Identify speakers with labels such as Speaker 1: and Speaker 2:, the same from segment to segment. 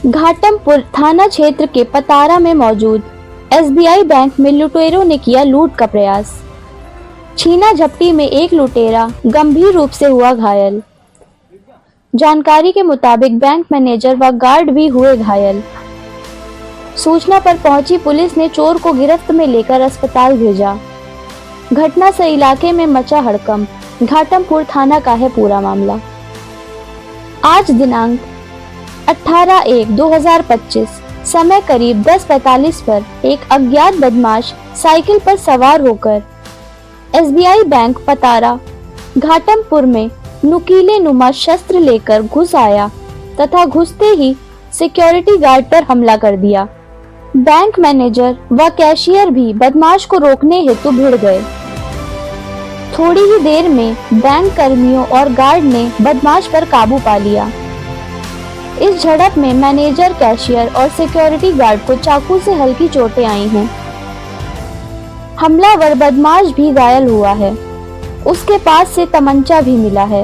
Speaker 1: घाटमपुर थाना क्षेत्र के पतारा में मौजूद एसबीआई बैंक में लुटेरों ने किया लूट का प्रयास। छीना झपटी में एक लुटेरा गंभीर रूप से हुआ घायल। जानकारी के मुताबिक बैंक मैनेजर व गार्ड भी हुए घायल। सूचना पर पहुंची पुलिस ने चोर को गिरफ्त में लेकर अस्पताल भेजा। घटना से इलाके में मचा हड़कंप। घाटमपुर थाना का है पूरा मामला। आज दिनांक 18/1/2025 समय करीब 10:45 पर एक अज्ञात बदमाश साइकिल पर सवार होकर एसबीआई बैंक पतारा घाटमपुर में नुकीले नुमा शस्त्र लेकर घुस आया तथा घुसते ही सिक्योरिटी गार्ड पर हमला कर दिया। बैंक मैनेजर व कैशियर भी बदमाश को रोकने हेतु भिड़ गए। थोड़ी ही देर में बैंक कर्मियों और गार्ड ने बदमाश पर काबू पा लिया। इस झड़प में मैनेजर, कैशियर और सिक्योरिटी गार्ड को चाकू से हल्की चोटें आई हैं। हमलावर बदमाश भी घायल हुआ है। उसके पास से तमंचा भी मिला है।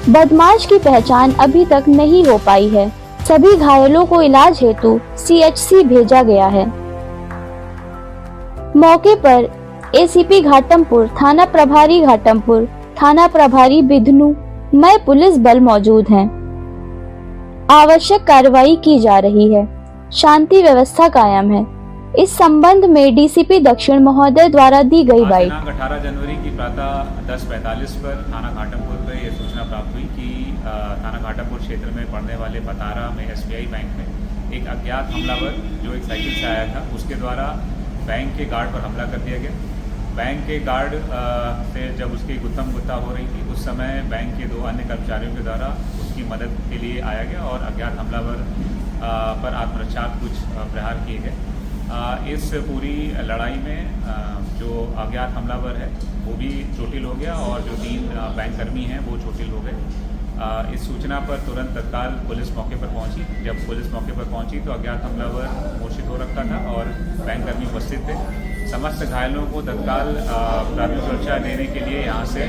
Speaker 1: बदमाश की पहचान अभी तक नहीं हो पाई है। सभी घायलों को इलाज हेतु सीएचसी भेजा गया है। मौके पर एसीपी घाटमपुर, थाना प्रभारी घाटमपुर, थाना प्रभारी बिधनु, मय पुलिस बल मौजूद हैं। आवश्यक कार्रवाई की जा रही है। शांति व्यवस्था कायम है। इस संबंध में डीसीपी दक्षिण महोदय द्वारा दी गई बाइट।
Speaker 2: 18 जनवरी की प्रातः 10:45 पर थाना घाटमपुर पर यह सूचना प्राप्त हुई कि थाना घाटमपुर क्षेत्र में पड़ने वाले पतारा में एसबीआई बैंक में एक अज्ञात हमलावर जो एक साइकिल से आया था उसके द्वारा बैंक के गार्ड पर हमला कर दिया गया। बैंक के गार्ड से जब उसकी गुत्थम गुत्था हो रही थी उस समय बैंक के 2 अन्य कर्मचारियों के द्वारा उसकी मदद के लिए आया गया और अज्ञात हमलावर पर आत्मरक्षा कुछ प्रहार किए गए। इस पूरी लड़ाई में जो अज्ञात हमलावर है वो भी चोटिल हो गया और जो 3 बैंक कर्मी हैं वो चोटिल हो गए। इस सूचना पर तुरंत तत्काल पुलिस मौके पर पहुंची। जब पुलिस मौके पर पहुंची तो अज्ञात हमलावर मूर्छित हो रखा था और बैंक कर्मी उपस्थित थे। समस्त घायलों को तत्काल प्राथमिक सुरक्षा देने के लिए यहाँ से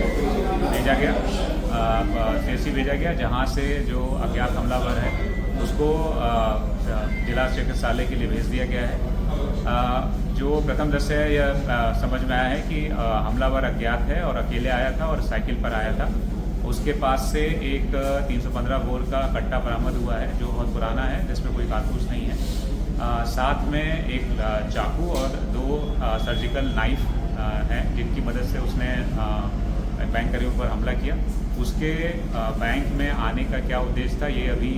Speaker 2: भेजा गया, सीएचसी भेजा गया, जहाँ से जो अज्ञात हमलावर है उसको जिला चिकित्सालय के लिए भेज दिया गया है। जो प्रथम दृष्टया है यह समझ में आया है कि हमलावर अज्ञात है और अकेले आया था और साइकिल पर आया था। उसके पास से एक 315 बोर का कट्टा बरामद हुआ है जो बहुत पुराना है, जिसमें कोई कारतूस नहीं है। साथ में एक चाकू और 2 सर्जिकल नाइफ हैं जिनकी मदद से उसने बैंक कर्मियों पर हमला किया। उसके बैंक में आने का क्या उद्देश्य था ये अभी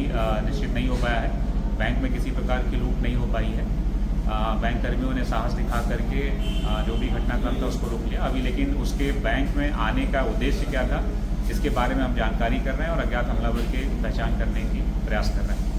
Speaker 2: निश्चित नहीं हो पाया है। बैंक में किसी प्रकार की लूट नहीं हो पाई है। बैंक कर्मियों ने साहस दिखा करके जो भी घटनाक्रम था उसको रोक लिया अभी, लेकिन उसके बैंक में आने का उद्देश्य क्या था इसके बारे में हम जानकारी कर रहे हैं और अज्ञात हमलावर की पहचान करने की प्रयास कर रहे हैं।